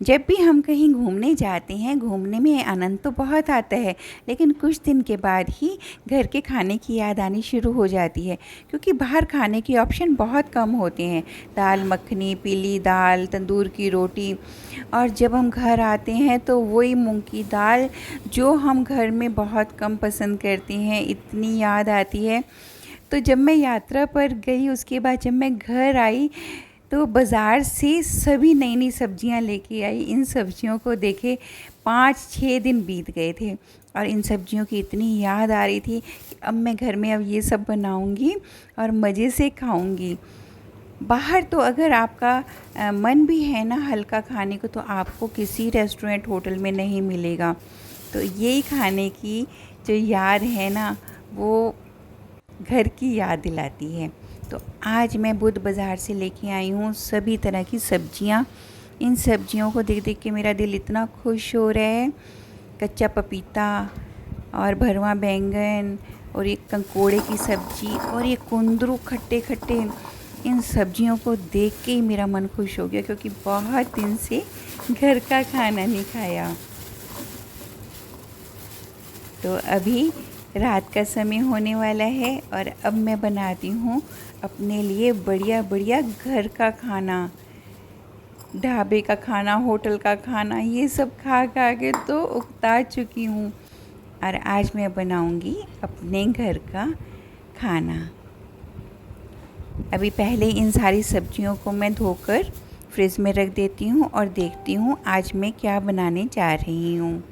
जब भी हम कहीं घूमने जाते हैं, घूमने में आनंद तो बहुत आता है, लेकिन कुछ दिन के बाद ही घर के खाने की याद आनी शुरू हो जाती है, क्योंकि बाहर खाने के ऑप्शन बहुत कम होते हैं। दाल मखनी, पीली दाल, तंदूर की रोटी, और जब हम घर आते हैं तो वही मूंग की दाल जो हम घर में बहुत कम पसंद करते हैं, इतनी याद आती है। तो जब मैं यात्रा पर गई, उसके बाद जब मैं घर आई तो बाज़ार से सभी नई नई सब्जियां लेके आई। इन सब्जियों को देखे 5-6 दिन बीत गए थे और इन सब्जियों की इतनी याद आ रही थी कि अब मैं घर में अब ये सब बनाऊंगी और मज़े से खाऊंगी। बाहर तो अगर आपका मन भी है ना हल्का खाने को, तो आपको किसी रेस्टोरेंट होटल में नहीं मिलेगा। तो यही खाने की जो याद है ना, वो घर की याद दिलाती है। तो आज मैं बुध बाज़ार से लेके आई हूँ सभी तरह की सब्जियाँ। इन सब्जियों को देख देख के मेरा दिल इतना खुश हो रहा है। कच्चा पपीता और भरवा बैंगन और एक कंकोड़े की सब्ज़ी और ये कुंदरू खट्टे खट्टे, इन सब्जियों को देख के ही मेरा मन खुश हो गया, क्योंकि बहुत दिन से घर का खाना नहीं खाया। तो अभी रात का समय होने वाला है और अब मैं बनाती हूँ अपने लिए बढ़िया बढ़िया घर का खाना। ढाबे का खाना, होटल का खाना, ये सब खा खा के तो उकता चुकी हूँ, और आज मैं बनाऊँगी अपने घर का खाना। अभी पहले इन सारी सब्जियों को मैं धोकर फ्रिज में रख देती हूँ और देखती हूँ आज मैं क्या बनाने जा रही हूँ।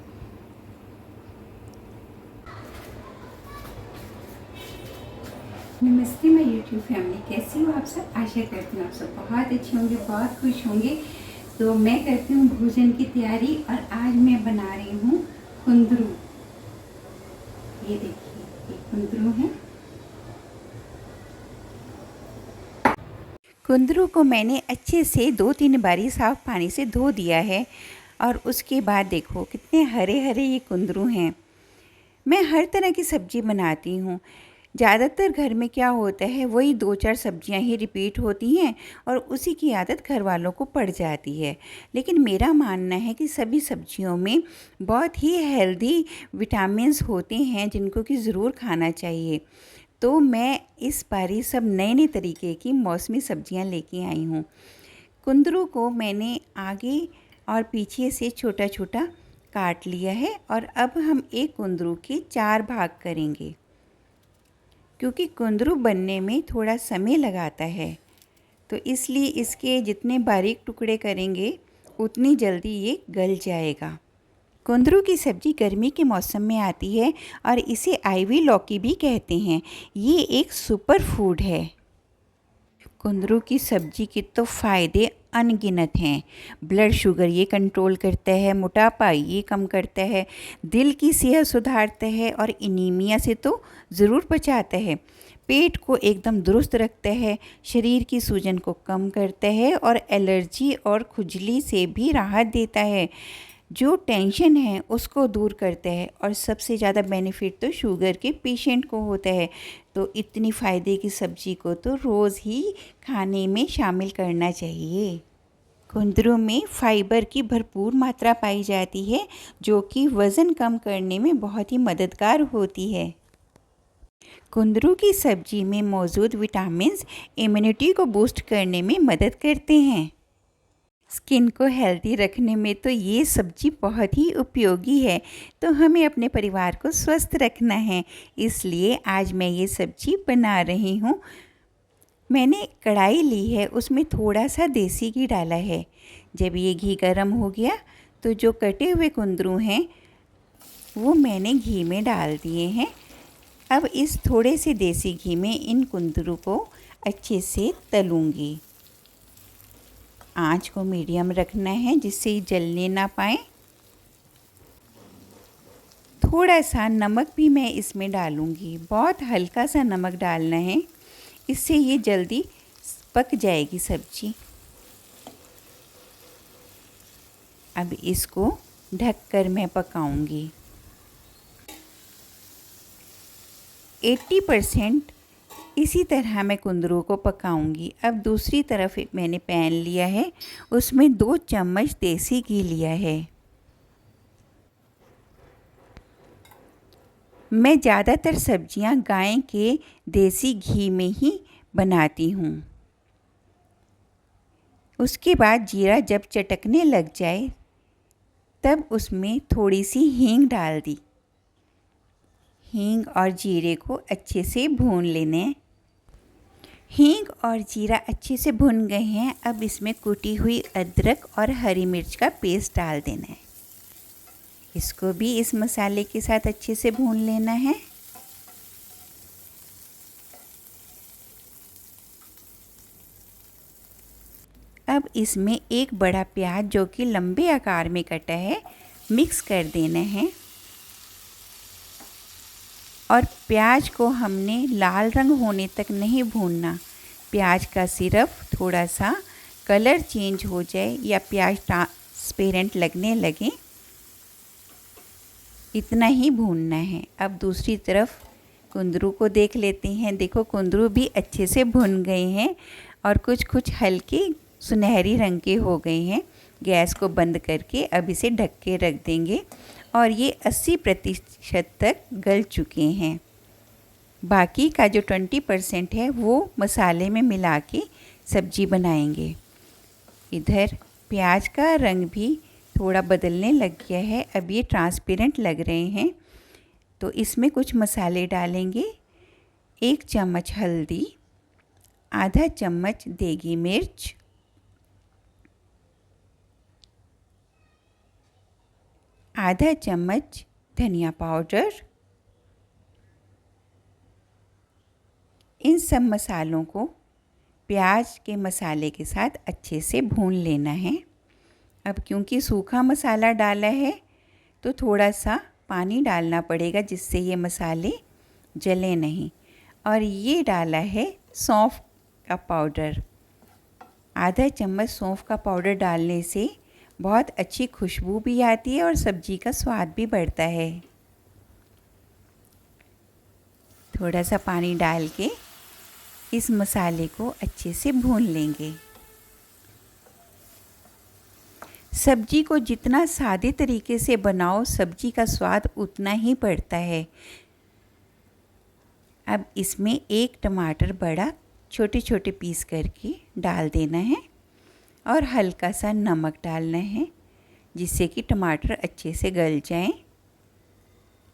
नमस्ते माय यूट्यूब फैमिली, कैसी हो आप सब? आशा करती हूँ आप सब बहुत अच्छे होंगे, बहुत खुश होंगे। तो मैं करती हूँ भोजन की तैयारी और आज मैं बना रही हूँ कुंदरू। ये देखिए, ये कुंदरू है। कुंदरू को मैंने अच्छे से 2-3 बारी साफ़ पानी से धो दिया है और उसके बाद देखो कितने हरे हरे ये कुंदरू हैं। मैं हर तरह की सब्ज़ी बनाती हूँ। ज़्यादातर घर में क्या होता है, वही 2-4 सब्जियां ही रिपीट होती हैं और उसी की आदत घर वालों को पड़ जाती है। लेकिन मेरा मानना है कि सभी सब्जियों में बहुत ही हेल्दी विटामिन्स होते हैं जिनको कि ज़रूर खाना चाहिए। तो मैं इस बारी सब नए नए तरीके की मौसमी सब्जियां लेके आई हूँ। कुंदरू को मैंने आगे और पीछे से छोटा छोटा काट लिया है और अब हम एक कुंदरू के 4 भाग करेंगे, क्योंकि कुंदरू बनने में थोड़ा समय लगाता है। तो इसलिए इसके जितने बारीक टुकड़े करेंगे उतनी जल्दी ये गल जाएगा। कुंदरू की सब्ज़ी गर्मी के मौसम में आती है और इसे आइवी लौकी भी कहते हैं। ये एक सुपर फूड है। कुंदरू की सब्ज़ी के तो फ़ायदे अनगिनत हैं। ब्लड शुगर ये कंट्रोल करता है, मोटापा ये कम करता है, दिल की सेहत सुधारता है और एनीमिया से तो ज़रूर बचाता है। पेट को एकदम दुरुस्त रखता है, शरीर की सूजन को कम करता है और एलर्जी और खुजली से भी राहत देता है। जो टेंशन है उसको दूर करता है और सबसे ज़्यादा बेनिफिट तो शुगर के पेशेंट को होता है। तो इतनी फ़ायदे की सब्ज़ी को तो रोज़ ही खाने में शामिल करना चाहिए। कुंदरू में फाइबर की भरपूर मात्रा पाई जाती है, जो कि वज़न कम करने में बहुत ही मददगार होती है। कुंदरू की सब्ज़ी में मौजूद विटामिन्स इम्यूनिटी को बूस्ट करने में मदद करते हैं। स्किन को हेल्दी रखने में तो ये सब्ज़ी बहुत ही उपयोगी है। तो हमें अपने परिवार को स्वस्थ रखना है, इसलिए आज मैं ये सब्ज़ी बना रही हूँ। मैंने कढ़ाई ली है, उसमें थोड़ा सा देसी घी डाला है। जब ये घी गर्म हो गया तो जो कटे हुए कुंदरू हैं वो मैंने घी में डाल दिए हैं। अब इस थोड़े से देसी घी में इन कुंदरू को अच्छे से तलूँगी। आँच को मीडियम रखना है जिससे ये जलने ना पाए। थोड़ा सा नमक भी मैं इसमें डालूँगी, बहुत हल्का सा नमक डालना है, इससे ये जल्दी पक जाएगी सब्ज़ी। अब इसको ढककर मैं पकाऊंगी। 80% इसी तरह मैं कुंदरू को पकाऊंगी। अब दूसरी तरफ मैंने पैन लिया है, उसमें 2 चम्मच देसी घी लिया है। मैं ज़्यादातर सब्जियां गाय के देसी घी में ही बनाती हूँ। उसके बाद जीरा जब चटकने लग जाए तब उसमें थोड़ी सी हींग डाल दी। हींग और जीरे को अच्छे से भून लेने। हींग और जीरा अच्छे से भुन गए हैं। अब इसमें कुटी हुई अदरक और हरी मिर्च का पेस्ट डाल देना है। इसको भी इस मसाले के साथ अच्छे से भून लेना है। अब इसमें एक बड़ा प्याज जो कि लंबे आकार में कटा है मिक्स कर देना है। और प्याज को हमने लाल रंग होने तक नहीं भूनना। प्याज का सिर्फ थोड़ा सा कलर चेंज हो जाए या प्याज ट्रांसपेरेंट लगने लगे, इतना ही भूनना है। अब दूसरी तरफ कुंदरू को देख लेते हैं। देखो कुंदरू भी अच्छे से भुन गए हैं और कुछ हल्के सुनहरी रंग के हो गए हैं। गैस को बंद करके अब इसे ढक के रख देंगे और ये 80% तक गल चुके हैं। बाकी का जो 20% है वो मसाले में मिला के सब्जी बनाएंगे। इधर प्याज का रंग भी थोड़ा बदलने लग गया है। अब ये ट्रांसपेरेंट लग रहे हैं तो इसमें कुछ मसाले डालेंगे। 1 चम्मच हल्दी, आधा चम्मच देगी मिर्च, आधा चम्मच धनिया पाउडर। इन सब मसालों को प्याज के मसाले के साथ अच्छे से भून लेना है। अब क्योंकि सूखा मसाला डाला है तो थोड़ा सा पानी डालना पड़ेगा जिससे ये मसाले जले नहीं। और ये डाला है सौंफ का पाउडर। आधा चम्मच सौंफ का पाउडर डालने से बहुत अच्छी खुशबू भी आती है और सब्जी का स्वाद भी बढ़ता है। थोड़ा सा पानी डाल के इस मसाले को अच्छे से भून लेंगे। सब्जी को जितना सादे तरीके से बनाओ सब्जी का स्वाद उतना ही बढ़ता है। अब इसमें 1 टमाटर बड़ा छोटे छोटे पीस करके डाल देना है और हल्का सा नमक डालना है जिससे कि टमाटर अच्छे से गल जाएं।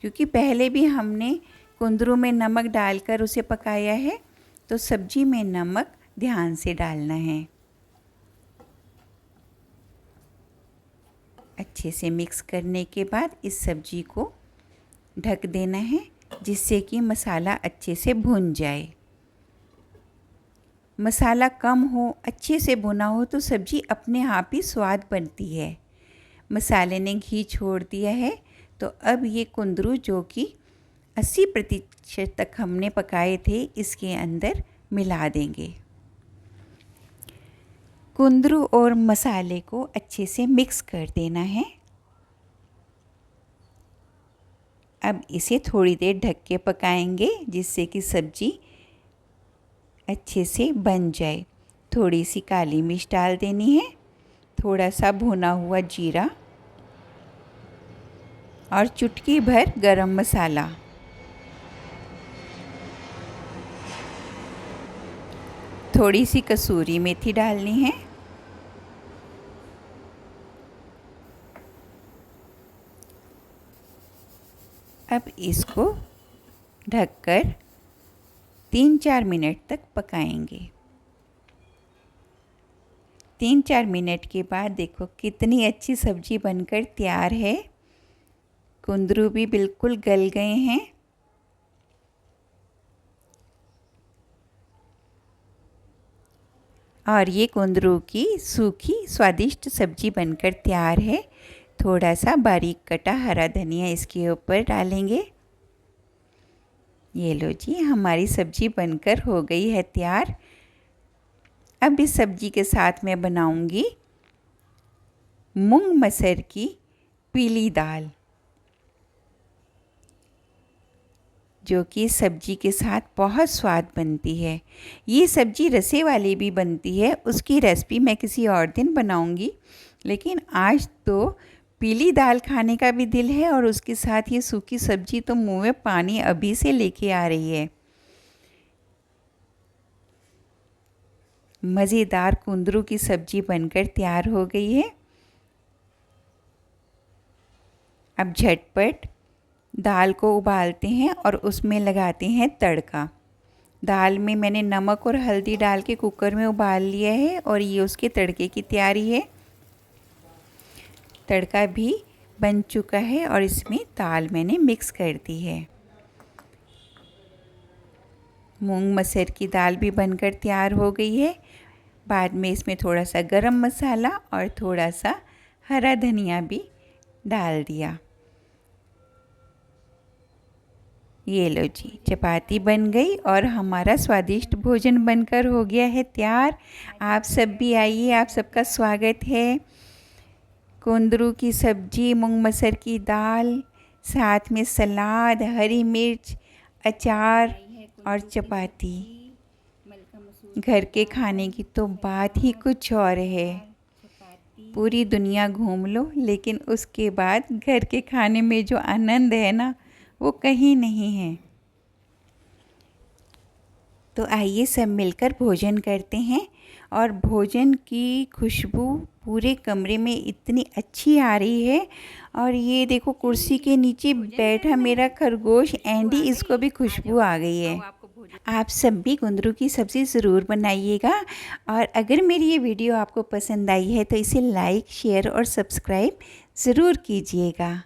क्योंकि पहले भी हमने कुंदरू में नमक डालकर उसे पकाया है तो सब्जी में नमक ध्यान से डालना है। अच्छे से मिक्स करने के बाद इस सब्जी को ढक देना है जिससे कि मसाला अच्छे से भुन जाए। मसाला कम हो, अच्छे से भुना हो तो सब्ज़ी अपने आप ही स्वाद बनती है। मसाले ने घी छोड़ दिया है तो अब ये कुंदरू जो कि 80% तक हमने पकाए थे इसके अंदर मिला देंगे। कुंदरू और मसाले को अच्छे से मिक्स कर देना है। अब इसे थोड़ी देर ढक के पकाएंगे जिससे कि सब्ज़ी अच्छे से बन जाए। थोड़ी सी काली मिर्च डाल देनी है, थोड़ा सा भुना हुआ जीरा और चुटकी भर गरम मसाला। थोड़ी सी कसूरी मेथी डालनी है। अब इसको ढककर 3-4 मिनट तक पकाएंगे। 3-4 मिनट के बाद देखो कितनी अच्छी सब्ज़ी बनकर तैयार है। कुंदरू भी बिल्कुल गल गए हैं। और ये कुंदरू की सूखी स्वादिष्ट सब्ज़ी बनकर तैयार है। थोड़ा सा बारीक कटा हरा धनिया इसके ऊपर डालेंगे। ये लो जी, हमारी सब्ज़ी बनकर हो गई है तैयार। अब इस सब्ज़ी के साथ मैं बनाऊंगी मूंग मसर की पीली दाल जो कि सब्जी के साथ बहुत स्वाद बनती है। ये सब्जी रसे वाली भी बनती है, उसकी रेसिपी मैं किसी और दिन बनाऊंगी, लेकिन आज तो पीली दाल खाने का भी दिल है और उसके साथ ये सूखी सब्जी तो मुंह में पानी अभी से लेके आ रही है। मज़ेदार कुंदरू की सब्जी बनकर तैयार हो गई है। अब झटपट दाल को उबालते हैं और उसमें लगाते हैं तड़का। दाल में मैंने नमक और हल्दी डाल के कुकर में उबाल लिया है और ये उसके तड़के की तैयारी है। तड़का भी बन चुका है और इसमें दाल मैंने मिक्स कर दी है। मूंग मसर की दाल भी बनकर तैयार हो गई है। बाद में इसमें थोड़ा सा गरम मसाला और थोड़ा सा हरा धनिया भी डाल दिया। ये लो जी, चपाती बन गई और हमारा स्वादिष्ट भोजन बनकर हो गया है तैयार। आप सब भी आइए, आप सबका स्वागत है। कुंदरू की सब्जी, मूंग मसर की दाल, साथ में सलाद, हरी मिर्च, अचार और चपाती। घर के खाने की तो बात ही कुछ और है। पूरी दुनिया घूम लो, लेकिन उसके बाद घर के खाने में जो आनंद है ना, वो कहीं नहीं है। तो आइए सब मिलकर भोजन करते हैं। और भोजन की खुशबू पूरे कमरे में इतनी अच्छी आ रही है। और ये देखो, कुर्सी के नीचे बैठा मेरा खरगोश एंडी, इसको भी खुशबू आ गई है। आप सब भी कुंदरू की सब्ज़ी ज़रूर बनाइएगा। और अगर मेरी ये वीडियो आपको पसंद आई है तो इसे लाइक, शेयर और सब्सक्राइब ज़रूर कीजिएगा।